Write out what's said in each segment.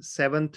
7th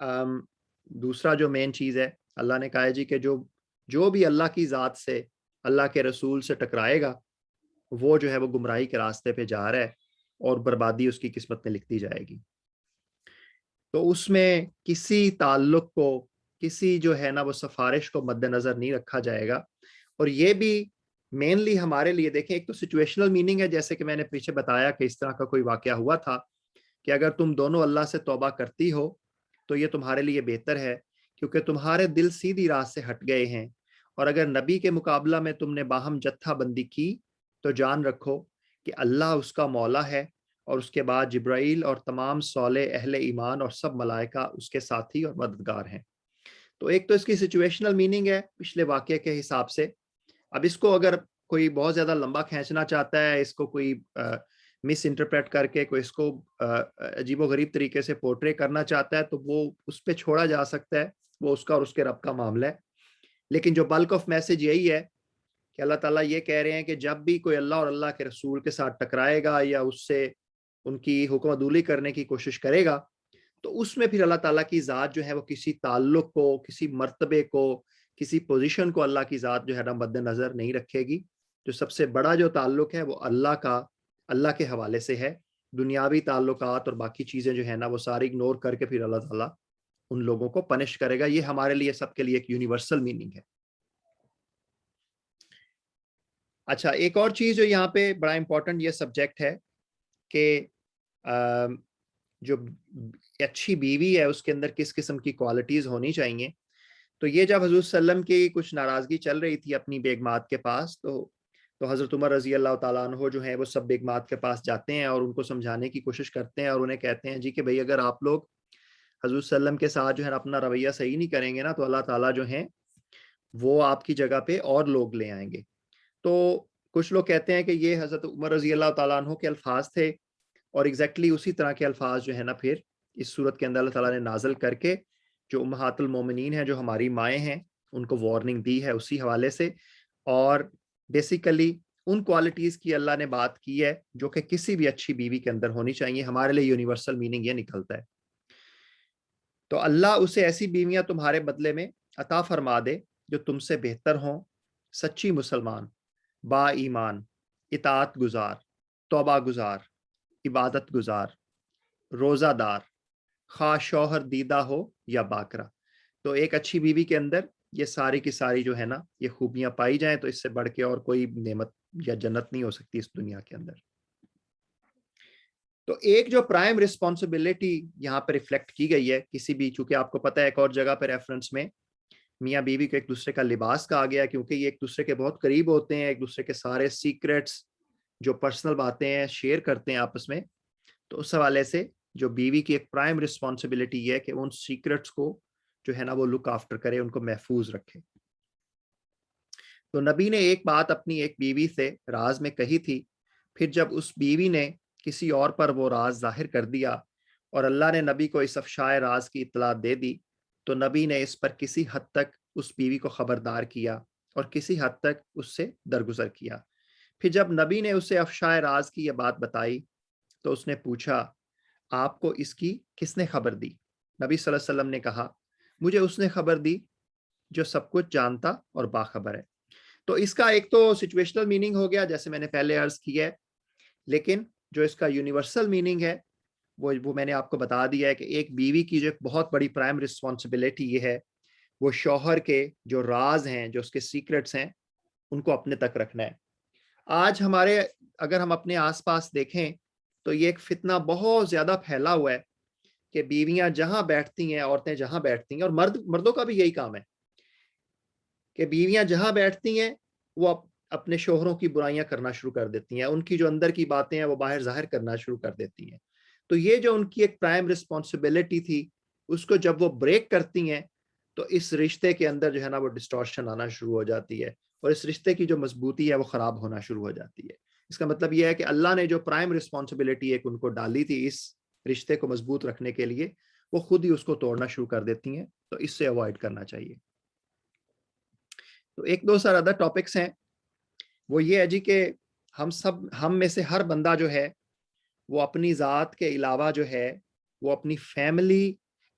دوسرا جو مین چیز ہے، اللہ نے کہا ہے جی کہ جو بھی اللہ کی ذات سے، اللہ کے رسول سے ٹکرائے گا وہ جو ہے وہ گمراہی کے راستے پہ جا رہا ہے اور بربادی اس کی قسمت میں لکھتی جائے گی۔ تو اس میں کسی تعلق کو، کسی جو ہے نا وہ سفارش کو مد نظر نہیں رکھا جائے گا۔ اور یہ بھی مینلی ہمارے لیے، دیکھیں ایک تو سچویشنل میننگ ہے، جیسے کہ میں نے پیچھے بتایا کہ اس طرح کا کوئی واقعہ ہوا تھا کہ اگر تم دونوں اللہ سے توبہ کرتی ہو تو یہ تمہارے لیے بہتر ہے، کیونکہ تمہارے دل سیدھی راہ سے ہٹ گئے ہیں، اور اگر نبی کے مقابلہ میں تم نے باہم جتھا بندی کی تو جان رکھو کہ اللہ اس کا مولا ہے، اور اس کے بعد جبرائیل اور تمام صالح اہل ایمان اور سب ملائکہ اس کے ساتھی اور مددگار ہیں۔ تو ایک تو اس کی سچویشنل میننگ ہے پچھلے واقعے کے حساب سے۔ اب اس کو اگر کوئی بہت زیادہ لمبا کھینچنا چاہتا ہے، اس کو کوئی مس انٹرپریٹ کر کے کوئی اس کو عجیب و غریب طریقے سے پورٹرے کرنا چاہتا ہے تو وہ اس پہ چھوڑا جا سکتا ہے، وہ اس کا اور اس کے رب کا معاملہ ہے۔ لیکن جو بلک آف میسج یہی ہے کہ اللہ تعالیٰ یہ کہہ رہے ہیں کہ جب بھی کوئی اللہ اور اللہ کے رسول کے ساتھ ٹکرائے گا یا اس سے ان کی حکم عدولی کرنے کی کوشش کرے گا تو اس میں پھر اللہ تعالیٰ کی ذات جو ہے وہ کسی تعلق کو، کسی مرتبے کو، کسی پوزیشن کو اللہ کی ذات جو ہے نا مد نظر نہیں رکھے گی۔ جو سب سے بڑا جو تعلق ہے وہ اللہ کے حوالے سے ہے۔ دنیاوی تعلقات اور باقی چیزیں جو ہے نا وہ ساری اگنور کر کے پھر اللہ تعالیٰ ان لوگوں کو پنش کرے گا۔ یہ ہمارے لیے سب کے لیے ایک یونیورسل میننگ ہے۔ اچھا، ایک اور چیز جو یہاں پہ بڑا امپورٹنٹ یہ سبجیکٹ ہے کہ جو اچھی بیوی ہے اس کے اندر کس قسم کی کوالٹیز ہونی چاہیے۔ تو یہ جب حضور صلی اللہ علیہ وسلم کی کچھ ناراضگی چل رہی تھی اپنی بیگمات کے پاس، تو حضرت عمر رضی اللہ تعالیٰ عنہ جو ہیں وہ سب بیگمات کے پاس جاتے ہیں اور ان کو سمجھانے کی کوشش کرتے ہیں اور انہیں کہتے ہیں جی کہ بھئی اگر آپ لوگ حضور صلی اللہ علیہ وسلم کے ساتھ جو ہے اپنا رویہ صحیح نہیں کریں گے نا تو اللہ تعالیٰ جو ہیں وہ آپ کی جگہ پہ اور لوگ لے آئیں گے۔ تو کچھ لوگ کہتے ہیں کہ یہ حضرت عمر رضی اللہ تعالیٰ عنہ کے الفاظ تھے، اور ایگزیکٹلی اسی طرح کے الفاظ جو ہے نا پھر اس صورت کے اندر اللہ تعالیٰ نے نازل کر کے جو امہات المومنین ہیں، جو ہماری مائیں ہیں، ان کو وارننگ دی ہے اسی حوالے سے۔ اور بیسیکلی ان کوالٹیز کی اللہ نے بات کی ہے جو کہ کسی بھی اچھی بیوی کے اندر ہونی چاہیے۔ ہمارے لیے یونیورسل میننگ یہ نکلتا ہے۔ تو اللہ اسے ایسی بیویاں تمہارے بدلے میں عطا فرما دے جو تم سے بہتر ہوں، سچی مسلمان، با ایمان، اطاعت گزار، توبہ گزار، عبادت گزار، روزہ دار، خواہ شوہر دیدہ ہو یا باکرا۔ تو ایک اچھی بیوی کے اندر یہ ساری کی ساری جو ہے نا یہ خوبیاں پائی جائیں تو اس سے بڑھ کے اور کوئی نعمت یا جنت نہیں ہو سکتی اس دنیا کے اندر۔ تو ایک جو پرائم رسپانسبلٹی یہاں پہ ریفلیکٹ کی گئی ہے کسی بھی، چونکہ آپ کو پتہ ہے ایک اور جگہ پہ ریفرنس میں میاں بیوی کو ایک دوسرے کا لباس کہا گیا کیونکہ یہ ایک دوسرے کے بہت قریب ہوتے ہیں، ایک دوسرے کے سارے سیکرٹس جو پرسنل باتیں ہیں شیئر کرتے ہیں آپس میں۔ تو اس حوالے سے جو بیوی کی ایک پرائم رسپانسبلٹی یہ ہے کہ ان سیکرٹس کو جو ہے نا وہ لک آفٹر کرے، ان کو محفوظ رکھے۔ تو نبی نے ایک بات اپنی ایک بیوی سے راز میں کہی تھی، پھر جب اس بیوی نے کسی اور پر وہ راز ظاہر کر دیا اور اللہ نے نبی کو اس افشائے راز کی اطلاع دے دی تو نبی نے اس پر کسی حد تک اس بیوی کو خبردار کیا اور کسی حد تک اس سے درگزر کیا۔ پھر جب نبی نے اسے افشائے راز کی یہ بات بتائی تو اس نے پوچھا آپ کو اس کی کس نے خبر دی؟ نبی صلی اللہ علیہ وسلم نے کہا مجھے اس نے خبر دی جو سب کچھ جانتا اور باخبر ہے۔ تو اس کا ایک تو سچویشنل میننگ ہو گیا جیسے میں نے پہلے عرض کی ہے، لیکن جو اس کا یونیورسل میننگ ہے وہ میں نے آپ کو بتا دیا ہے کہ ایک بیوی کی جو ایک بہت بڑی پرائم رسپانسبلٹی یہ ہے وہ شوہر کے جو راز ہیں، جو اس کے سیکرٹس ہیں، ان کو اپنے تک رکھنا ہے۔ آج اگر ہم اپنے آس پاس دیکھیں تو یہ ایک فتنہ بہت زیادہ پھیلا ہوا ہے کہ بیویاں جہاں بیٹھتی ہیں، عورتیں جہاں بیٹھتی ہیں، اور مردوں کا بھی یہی کام ہے کہ بیویاں جہاں بیٹھتی ہیں وہ اپنے شوہروں کی برائیاں کرنا شروع کر دیتی ہیں، ان کی جو اندر کی باتیں ہیں وہ باہر ظاہر کرنا شروع کر دیتی ہیں۔ تو یہ جو ان کی ایک پرائم رسپانسبلٹی تھی اس کو جب وہ بریک کرتی ہیں تو اس رشتے کے اندر جو ہے نا وہ ڈسٹورشن آنا شروع ہو جاتی ہے اور اس رشتے کی جو مضبوطی ہے وہ خراب ہونا شروع ہو جاتی ہے۔ اس کا مطلب یہ ہے کہ اللہ نے جو پرائم رسپانسبلٹی ایک ان کو ڈالی تھی اس رشتے کو مضبوط رکھنے کے لیے، وہ خود ہی اس کو توڑنا شروع کر دیتی ہیں۔ تو اس سے اوائڈ کرنا چاہیے۔ تو ایک دو سر ادر ٹاپکس ہیں، وہ یہ ہے جی کہ ہم میں سے ہر بندہ جو ہے وہ اپنی ذات کے علاوہ جو ہے وہ اپنی فیملی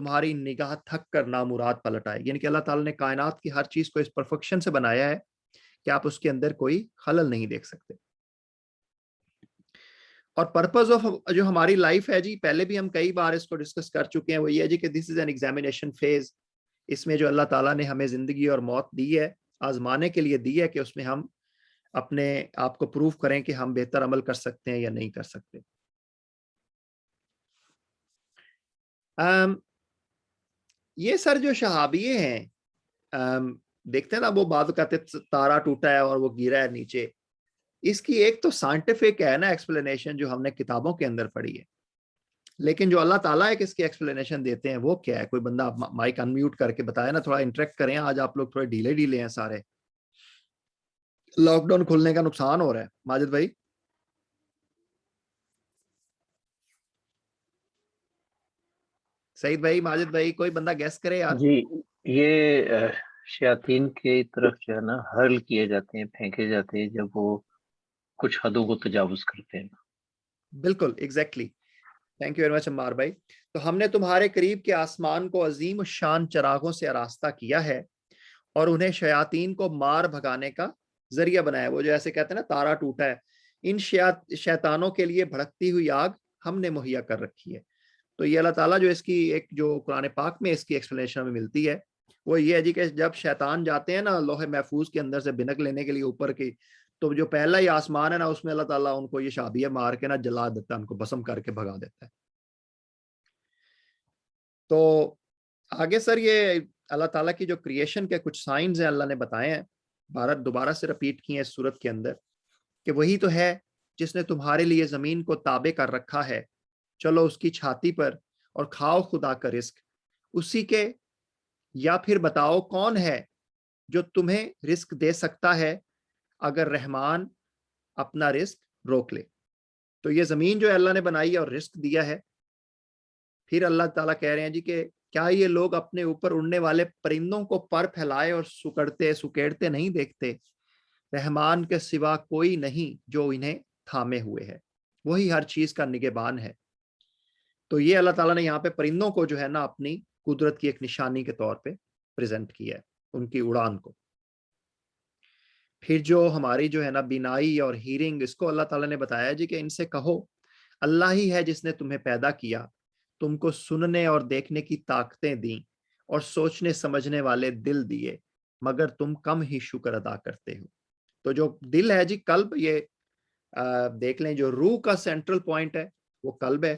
تمہاری نگاہ تھک کر نامراد پلٹ آئے. یعنی کہ اللہ تعالیٰ نے کائنات کی ہر چیز کو اس پرفیکشن سے بنایا ہے کہ آپ اس کے اندر کوئی خلل نہیں دیکھ سکتے. اور پرپز آف جو ہماری لائف ہے جی، پہلے بھی ہم کئی بار اس کو ڈسکس کر چکے ہیں، وہ یہ ہے جی کہ دس از این ایگزامینیشن فیز. اس میں جو اللہ تعالیٰ نے ہمیں زندگی اور موت دی ہے، آزمانے کے لیے دی ہے کہ اس میں ہم اپنے آپ کو پروف کریں کہ ہم بہتر عمل کر سکتے ہیں یا نہیں کر سکتے. یہ سر جو شہابیے ہیں، دیکھتے ہیں نا وہ بات کہتے تارا ٹوٹا ہے اور وہ گرا ہے نیچے. اس کی ایک تو سائنٹیفک ہے نا ایکسپلینیشن جو ہم نے کتابوں کے اندر پڑھی ہے، لیکن جو اللہ تعالیٰ ہے کہ اس کی ایکسپلینیشن دیتے ہیں وہ کیا ہے؟ کوئی بندہ مائک انمیوٹ کر کے بتائے نا، تھوڑا انٹریکٹ کریں. آج آپ لوگ تھوڑے ڈھیلے ہیں سارے، لاک ڈاؤن کھلنے کا نقصان ہو رہا ہے. ماجد بھائی، سعید بھائی، ماجد بھائی، کوئی بندہ گیس کرے یار. جی، یہ شیاطین کی طرف جو ہے نا حرل کیے جاتے ہیں، پھینکے جاتے ہیں جب وہ کچھ حدوں کو تجاوز کرتے ہیں. بالکل exactly. Thank you very much Ammar بھائی. تو ہم نے تمہارے قریب کے آسمان کو عظیم الشان چراغوں سے آراستہ کیا ہے اور انہیں شیاطین کو مار بھگانے کا ذریعہ بنایا. وہ جو ایسے کہتے ہیں نا تارا ٹوٹا ہے، ان شیطانوں کے لیے بھڑکتی ہوئی آگ ہم نے مہیا کر رکھی ہے. تو یہ اللہ تعالیٰ جو اس کی ایک جو قرآن پاک میں اس کی ایکسپلینیشن میں ملتی ہے وہ یہ ہے جی کہ جب شیطان جاتے ہیں نا لوح محفوظ کے اندر سے بنک لینے کے لیے اوپر کی، تو جو پہلا ہی آسمان ہے نا اس میں اللہ تعالیٰ ان کو یہ شابیہ مار کے نا جلا دیتا ہے، ان کو بسم کر کے بھگا دیتا ہے. تو آگے سر یہ اللہ تعالیٰ کی جو کریشن کے کچھ سائنز ہیں اللہ نے بتائے ہیں، دوبارہ سے رپیٹ کیے ہیں اس صورت کے اندر، کہ وہی تو ہے جس نے تمہارے لیے زمین کو تابع کر رکھا ہے، چلو اس کی چھاتی پر اور کھاؤ خدا کا رزق اسی کے. یا پھر بتاؤ کون ہے جو تمہیں رزق دے سکتا ہے اگر رحمان اپنا رزق روک لے. تو یہ زمین جو اللہ نے بنائی ہے اور رزق دیا ہے. پھر اللہ تعالیٰ کہہ رہے ہیں جی کہ کیا یہ لوگ اپنے اوپر اڑنے والے پرندوں کو پر پھیلائے اور سکیڑتے نہیں دیکھتے؟ رحمان کے سوا کوئی نہیں جو انہیں تھامے ہوئے ہے، وہی ہر چیز کا نگہبان ہے. تو یہ اللہ تعالیٰ نے یہاں پہ پرندوں کو جو ہے نا اپنی قدرت کی ایک نشانی کے طور پہ پریزنٹ کیا ہے، ان کی اڑان کو. پھر جو ہماری جو ہے نا بینائی اور ہیرنگ، اس کو اللہ تعالیٰ نے بتایا جی کہ ان سے کہو اللہ ہی ہے جس نے تمہیں پیدا کیا، تم کو سننے اور دیکھنے کی طاقتیں دیں اور سوچنے سمجھنے والے دل دیے، مگر تم کم ہی شکر ادا کرتے ہو. تو جو دل ہے جی، قلب، یہ دیکھ لیں جو روح کا سینٹرل پوائنٹ ہے وہ قلب ہے،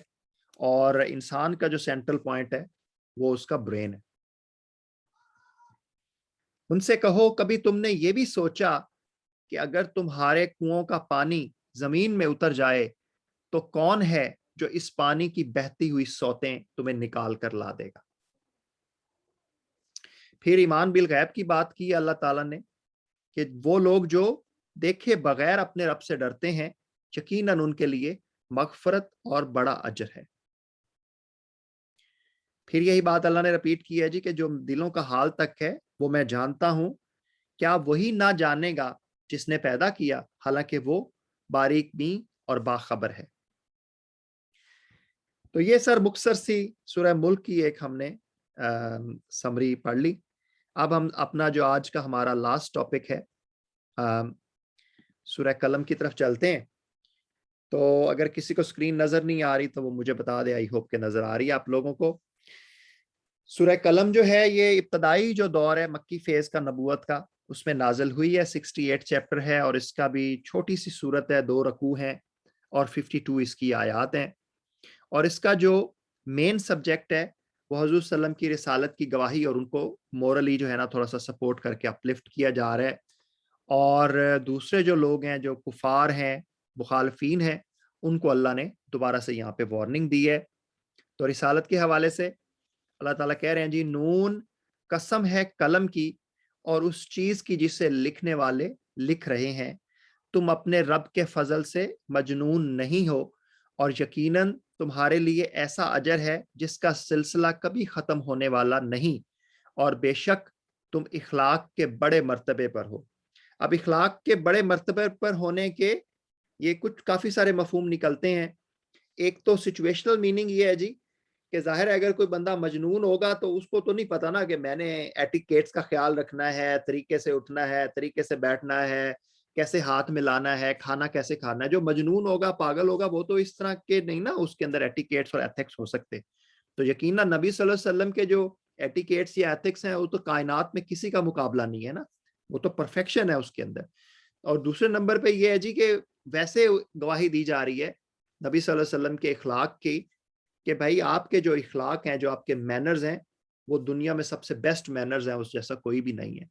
اور انسان کا جو سینٹرل پوائنٹ ہے وہ اس کا برین ہے. ان سے کہو کبھی تم نے یہ بھی سوچا کہ اگر تمہارے کنووں کا پانی زمین میں اتر جائے تو کون ہے جو اس پانی کی بہتی ہوئی سوتیں تمہیں نکال کر لا دے گا؟ پھر ایمان بالغیب کی بات کی اللہ تعالیٰ نے کہ وہ لوگ جو دیکھے بغیر اپنے رب سے ڈرتے ہیں، یقیناً ان کے لیے مغفرت اور بڑا اجر ہے. پھر یہی بات اللہ نے رپیٹ کی ہے جی کہ جو دلوں کا حال تک ہے وہ میں جانتا ہوں، کیا وہی نہ جانے گا جس نے پیدا کیا، حالانکہ وہ باریک بین اور باخبر ہے. تو یہ سر مختصر سی سورہ ملک کی ایک ہم نے سمری پڑھ لی. اب ہم اپنا جو آج کا ہمارا لاسٹ ٹاپک ہے سورہ قلم کی طرف چلتے ہیں. تو اگر کسی کو سکرین نظر نہیں آ رہی تو وہ مجھے بتا دے، آئی ہوپ کہ نظر آ رہی ہے آپ لوگوں کو. سورہ قلم جو ہے یہ ابتدائی جو دور ہے مکی فیز کا نبوت کا، اس میں نازل ہوئی ہے. 68 چیپٹر ہے اور اس کا بھی چھوٹی سی صورت ہے، 2 رکوع ہیں اور 52 اس کی آیات ہیں. اور اس کا جو مین سبجیکٹ ہے وہ حضور صلی اللہ علیہ وسلم کی رسالت کی گواہی اور ان کو مورلی جو ہے نا تھوڑا سا سپورٹ کر کے اپلفٹ کیا جا رہا ہے. اور دوسرے جو لوگ ہیں جو کفار ہیں، مخالفین ہیں، ان کو اللہ نے دوبارہ سے یہاں پہ وارننگ دی ہے. تو رسالت کے حوالے سے اللہ تعالیٰ کہہ رہے ہیں جی نون قسم ہے قلم کی اور اس چیز کی جسے لکھنے والے لکھ رہے ہیں، تم اپنے رب کے فضل سے مجنون نہیں ہو، اور یقیناً تمہارے لیے ایسا اجر ہے جس کا سلسلہ کبھی ختم ہونے والا نہیں، اور بے شک تم اخلاق کے بڑے مرتبے پر ہو. اب اخلاق کے بڑے مرتبے پر ہونے کے یہ کچھ کافی سارے مفہوم نکلتے ہیں. ایک تو سچویشنل میننگ یہ ہے جی کہ ظاہر ہے اگر کوئی بندہ مجنون ہوگا تو اس کو تو نہیں پتا نا کہ میں نے ایٹیکیٹس کا خیال رکھنا ہے, طریقے سے اٹھنا ہے, طریقے سے بیٹھنا ہے, کیسے ہاتھ ملانا ہے, کھانا کیسے کھانا ہے. جو مجنون ہوگا, پاگل ہوگا, وہ تو اس طرح کے نہیں نا اس کے اندر ایٹیکیٹس اور ایتھکس ہو سکتے. تو یقیناً نبی صلی اللہ علیہ وسلم کے جو ایٹیکیٹس یا ایتھکس ہیں وہ تو کائنات میں کسی کا مقابلہ نہیں ہے نا, وہ تو پرفیکشن ہے اس کے اندر. اور دوسرے نمبر پہ یہ ہے جی کہ ویسے گواہی دی جا رہی ہے نبی صلی اللہ علیہ وسلم کے اخلاق کی کہ بھائی آپ کے جو اخلاق ہیں, جو آپ کے مینرز ہیں, وہ دنیا میں سب سے بیسٹ مینرز ہیں, اس جیسا کوئی بھی نہیں ہے.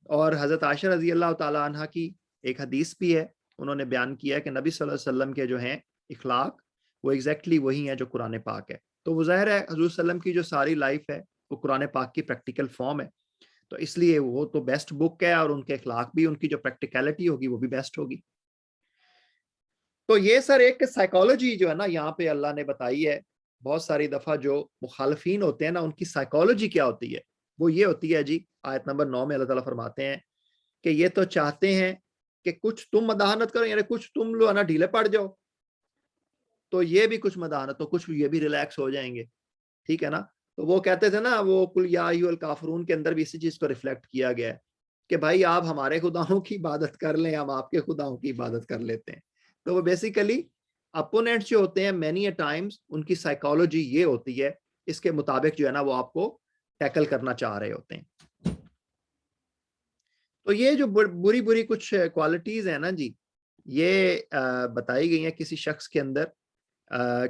اور حضرت عائشہ رضی اللہ تعالی عنہ کی ایک حدیث بھی ہے, انہوں نے بیان کیا کہ نبی صلی اللہ علیہ وسلم کے جو ہیں اخلاق وہ ایگزیکٹلی وہی ہیں جو قرآن پاک ہے. تو وہ ظاہر ہے حضور صلی اللہ علیہ وسلم کی جو ساری لائف ہے وہ قرآن پاک کی پریکٹیکل فارم ہے, تو اس لیے وہ تو بیسٹ بک ہے, اور ان کے اخلاق بھی, ان کی جو پریکٹیکلٹی ہوگی وہ بھی بیسٹ ہوگی. تو یہ سر ایک سائیکالوجی جو ہے نا یہاں پہ اللہ نے بتائی ہے. بہت ساری دفعہ جو مخالفین ہوتے ہیں نا, ان کی سائیکالوجی کیا ہوتی ہے, وہ یہ ہوتی ہے جی, آیت نمبر 9 میں اللہ تعالیٰ فرماتے ہیں کہ یہ تو چاہتے ہیں کہ کچھ تم مداحنت کرو, یعنی کچھ تم لو نا ڈھیلے پڑ جاؤ, تو یہ بھی کچھ مداحنت, تو کچھ یہ بھی ریلیکس ہو جائیں گے. ٹھیک ہے نا. تو وہ کہتے تھے نا, وہ قل یا ایھا الکافرون کے اندر بھی اسی چیز کو ریفلیکٹ کیا گیا ہے کہ بھائی آپ ہمارے خداؤں کی عبادت کر لیں, ہم آپ کے خداؤں کی عبادت کر لیتے ہیں. تو وہ بیسیکلی اپوننٹس جو ہوتے ہیں مینی اے ٹائمز ان کی سائیکالوجی یہ ہوتی ہے, اس کے مطابق جو ہے نا وہ آپ کو ٹیکل کرنا چاہ رہے ہوتے ہیں. تو یہ جو بری بری کچھ کوالٹیز ہیں نا جی, یہ بتائی گئی ہیں کسی شخص کے اندر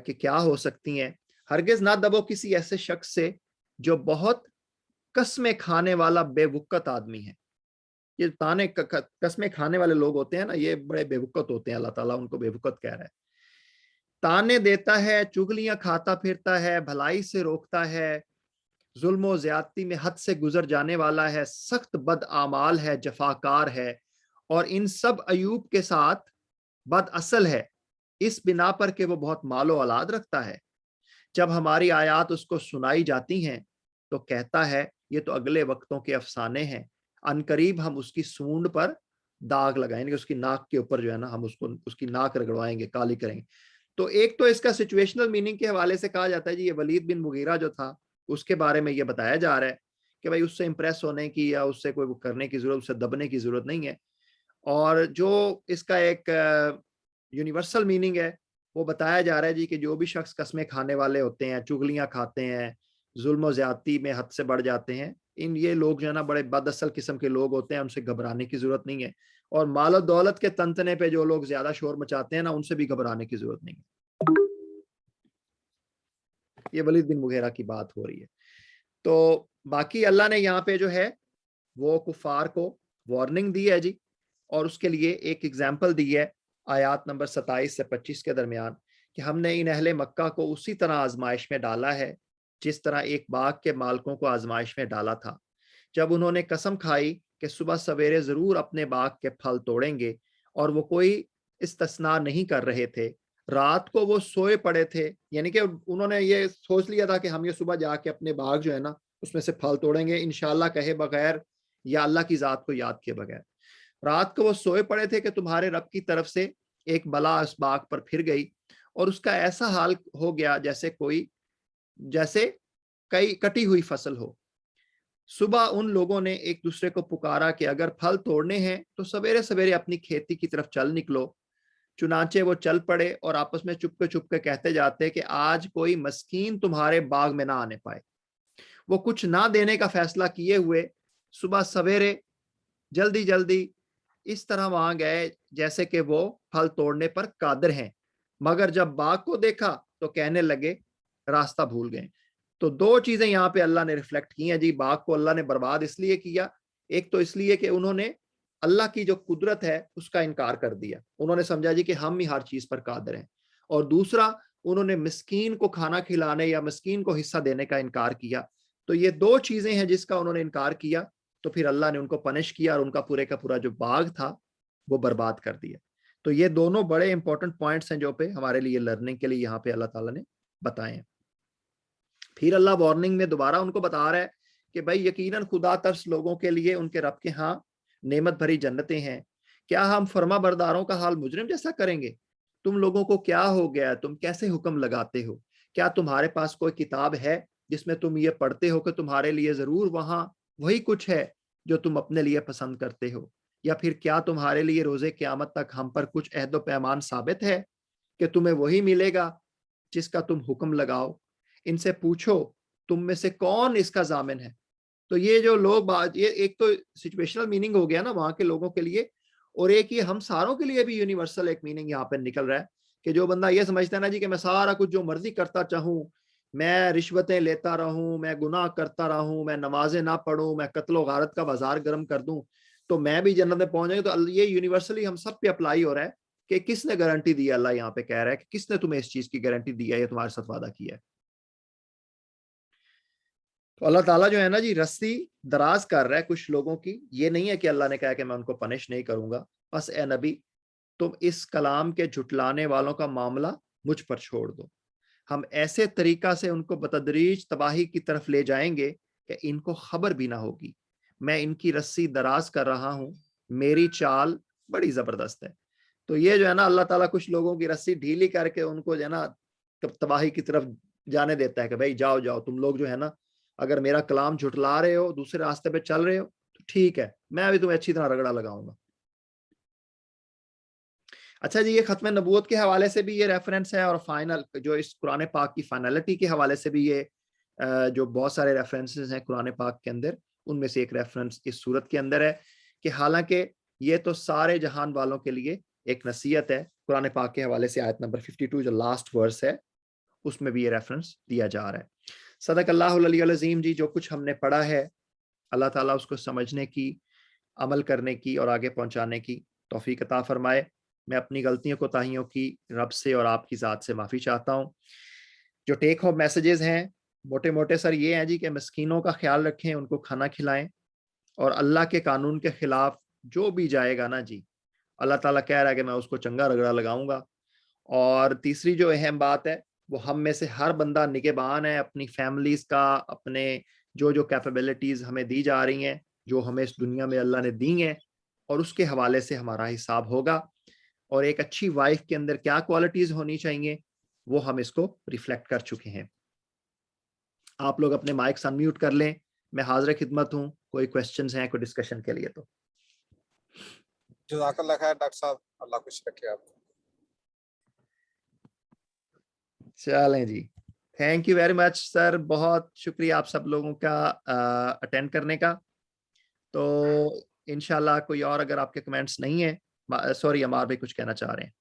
کہ کیا ہو سکتی ہیں. ہرگز نہ دبو کسی ایسے شخص سے جو بہت قسمیں کھانے والا بے وقت آدمی ہے. یہ تانے قسمیں کھانے والے لوگ ہوتے ہیں نا, یہ بڑے بے وقت ہوتے ہیں, اللہ تعالیٰ ان کو بے وقت کہہ رہا ہے. تانے دیتا ہے, چگلیاں کھاتا پھرتا ہے, بھلائی سے روکتا ہے, ظلم و زیادتی میں حد سے گزر جانے والا ہے, سخت بد اعمال ہے, جفاکار ہے, اور ان سب عیوب کے ساتھ بد اصل ہے, اس بنا پر کہ وہ بہت مال و اولاد رکھتا ہے. جب ہماری آیات اس کو سنائی جاتی ہیں تو کہتا ہے یہ تو اگلے وقتوں کے افسانے ہیں, ان قریب ہم اس کی سونڈ پر داغ لگائیں گے, اس کی ناک کے اوپر جو ہے نا ہم اس کی ناک رگڑوائیں گے, کالی کریں گے. تو ایک تو اس کا سچویشنل میننگ کے حوالے سے کہا جاتا ہے جی, یہ ولید بن مغیرہ جو تھا اس کے بارے میں یہ بتایا جا رہا ہے کہ بھائی اس سے امپریس ہونے کی یا اس سے کوئی کرنے کی ضرورت, اس سے دبنے کی ضرورت نہیں ہے. اور جو اس کا ایک یونیورسل میننگ ہے وہ بتایا جا رہا ہے جی کہ جو بھی شخص قسمیں کھانے والے ہوتے ہیں, چگلیاں کھاتے ہیں, ظلم و زیادتی میں حد سے بڑھ جاتے ہیں, یہ لوگ جو ہے نا بڑے بد اصل قسم کے لوگ ہوتے ہیں, ان سے گھبرانے کی ضرورت نہیں ہے. اور مال و دولت کے تنتنے پہ جو لوگ زیادہ شور مچاتے ہیں نا, ان سے بھی گھبرانے کی ضرورت نہیں ہے. یہ ولید بن مغیرہ کی بات ہو رہی ہے. تو باقی اللہ نے یہاں پہ جو ہے وہ کفار کو وارننگ دی ہے جی, اور اس کے لیے ایک ایگزامپل دی ہے آیات نمبر 27 سے 25 کے درمیان کہ ہم نے ان اہل مکہ کو اسی طرح آزمائش میں ڈالا ہے جس طرح ایک باغ کے مالکوں کو آزمائش میں ڈالا تھا, جب انہوں نے قسم کھائی کہ صبح سویرے ضرور اپنے باغ کے پھل توڑیں گے, اور وہ کوئی استثناء نہیں کر رہے تھے. رات کو وہ سوئے پڑے تھے, یعنی کہ انہوں نے یہ سوچ لیا تھا کہ ہم یہ صبح جا کے اپنے باغ جو ہے نا اس میں سے پھل توڑیں گے, انشاءاللہ کہے بغیر یا اللہ کی ذات کو یاد کیے بغیر. رات کو وہ سوئے پڑے تھے کہ تمہارے رب کی طرف سے ایک بلا اس باغ پر پھر گئی, اور اس کا ایسا حال ہو گیا جیسے کئی کٹی ہوئی فصل ہو. صبح ان لوگوں نے ایک دوسرے کو پکارا کہ اگر پھل توڑنے ہیں تو سویرے سویرے اپنی کھیتی کی طرف چل نکلو. چنانچہ وہ چل پڑے اور آپس میں چپ کے کہتے جاتے کہ آج کوئی مسکین تمہارے باغ میں نہ آنے پائے. وہ کچھ نہ دینے کا فیصلہ کیے ہوئے صبح سویرے جلدی اس طرح وہاں گئے جیسے کہ وہ پھل توڑنے پر قادر ہیں, مگر جب باغ کو دیکھا تو کہنے لگے راستہ بھول گئے. تو دو چیزیں یہاں پہ اللہ نے ریفلیکٹ کی ہیں جی. باغ کو اللہ نے برباد اس لیے کیا, ایک تو اس لیے کہ انہوں نے اللہ کی جو قدرت ہے اس کا انکار کر دیا, انہوں نے سمجھا جی کہ ہم ہی ہر چیز پر قادر ہیں, اور دوسرا انہوں نے مسکین کو کھانا کھلانے یا مسکین کو حصہ دینے کا انکار کیا. تو یہ دو چیزیں ہیں جس کا انہوں نے انکار کیا, تو پھر اللہ نے ان کو پنش کیا اور ان کا پورے کا پورا جو باغ تھا وہ برباد کر دیا. تو یہ دونوں بڑے امپورٹنٹ پوائنٹس ہیں جو پہ ہمارے لیے لرننگ کے لیے یہاں پہ اللہ تعالیٰ نے بتائے ہیں. پھر اللہ وارننگ میں دوبارہ ان کو بتا رہا ہے کہ بھائی یقیناً خدا ترس لوگوں کے لیے ان کے رب کے ہاں نعمت بھری جنتیں ہیں. کیا ہم فرما برداروں کا حال مجرم جیسا کریں گے؟ تم لوگوں کو کیا ہو گیا, تم کیسے حکم لگاتے ہو کیا تمہارے پاس کوئی کتاب ہے جس میں تم یہ پڑھتے ہو کہ تمہارے لیے ضرور وہاں وہی کچھ ہے جو تم اپنے لیے پسند کرتے ہو؟ یا پھر کیا تمہارے لیے روز قیامت تک ہم پر کچھ عہد و پیمان ثابت ہے کہ تمہیں وہی ملے گا جس کا تم حکم لگاؤ؟ ان سے پوچھو تم میں سے کون اس کا ضامن ہے۔ تو یہ جو لوگ یہ ایک تو سچویشنل میننگ ہو گیا نا وہاں کے لوگوں کے لیے، اور ایک یہ ہم ساروں کے لیے بھی یونیورسل ایک میننگ یہاں پہ نکل رہا ہے کہ جو بندہ یہ سمجھتا ہے نا جی کہ میں سارا کچھ جو مرضی کرتا چاہوں، میں رشوتیں لیتا رہوں، میں گناہ کرتا رہوں، میں نمازیں نہ پڑھوں، میں قتل و غارت کا بازار گرم کر دوں تو میں بھی جنت میں پہنچ جائیں گے، تو یہ یونیورسلی ہم سب پہ اپلائی ہو رہا ہے کہ کس نے گارنٹی دی ہے؟ اللہ یہاں پہ کہہ رہا ہے کہ کس نے تمہیں اس چیز کی گارنٹی دی ہے، یہ تمہارے ساتھ وعدہ کیا ہے؟ تو اللہ تعالیٰ جو ہے نا جی رسی دراز کر رہا ہے کچھ لوگوں کی، یہ نہیں ہے کہ اللہ نے کہا کہ میں ان کو پنش نہیں کروں گا، بس اے نبی تم اس کلام کے جھٹلانے والوں کا معاملہ مجھ پر چھوڑ دو، ہم ایسے طریقہ سے ان کو بتدریج تباہی کی طرف لے جائیں گے کہ ان کو خبر بھی نہ ہوگی، میں ان کی رسی دراز کر رہا ہوں، میری چال بڑی زبردست ہے۔ تو یہ جو ہے نا اللہ تعالیٰ کچھ لوگوں کی رسی ڈھیلی کر کے ان کو جو ہے نا تباہی کی طرف جانے دیتا ہے کہ بھائی جاؤ جاؤ تم لوگ جو ہے نا اگر میرا کلام جھٹلا رہے ہو، دوسرے راستے پہ چل رہے ہو تو ٹھیک ہے، میں بھی تمہیں اچھی طرح رگڑا لگاؤں گا۔ اچھا جی، یہ ختم نبوت کے حوالے سے بھی یہ ریفرنس ہے، اور فائنل جو اس قرآن پاک کی فائنلٹی کے حوالے سے بھی یہ جو بہت سارے ریفرنسز ہیں قرآن پاک کے اندر، ان میں سے ایک ریفرنس اس صورت کے اندر ہے کہ حالانکہ یہ تو سارے جہان والوں کے لیے ایک نصیحت ہے۔ قرآن پاک کے حوالے سے آیت نمبر 52 جو لاسٹ ورس ہے اس میں بھی یہ ریفرنس دیا جا رہا ہے۔ صدق اللہ العلی العظیم جی، جو کچھ ہم نے پڑھا ہے اللہ تعالیٰ اس کو سمجھنے کی، عمل کرنے کی اور آگے پہنچانے کی توفیق عطا فرمائے۔ میں اپنی غلطیوں کوتاہیوں کی رب سے اور آپ کی ذات سے معافی چاہتا ہوں۔ جو ٹیک ہوم میسیجز ہیں موٹے موٹے سر یہ ہیں جی کہ مسکینوں کا خیال رکھیں، ان کو کھانا کھلائیں، اور اللہ کے قانون کے خلاف جو بھی جائے گا نا جی اللہ تعالیٰ کہہ رہا ہے کہ میں اس کو چنگا رگڑا لگاؤں گا۔ اور تیسری جو اہم بات ہے وہ ہم میں سے ہر بندہ نگہبان ہے اپنی فیملیز کا، اپنے جو کیپیبلٹیز ہمیں دی جا رہی ہیں، جو ہمیں اس دنیا میں اللہ نے دی ہیں، اور اس کے حوالے سے ہمارا حساب ہوگا۔ اور ایک اچھی وائف کے اندر کیا کوالٹیز ہونی چاہیے وہ ہم اس کو ریفلیکٹ کر چکے ہیں۔ آپ لوگ اپنے مائکس انمیوٹ کر لیں، میں حاضر خدمت ہوں، کوئی کویسچنز ہیں کوئی ڈسکشن کے لیے تو۔ جزاک اللہ خیر ڈاکٹر صاحب، اللہ خوش رکھے آپ کو۔ چلیں جی، تھینک یو ویری مچ سر، بہت شکریہ آپ سب لوگوں کا اٹینڈ کرنے کا۔ تو انشاءاللہ کوئی اور اگر آپ کے کمنٹس نہیں ہیں، سوری عمار بھائی کچھ کہنا چاہ رہے ہیں؟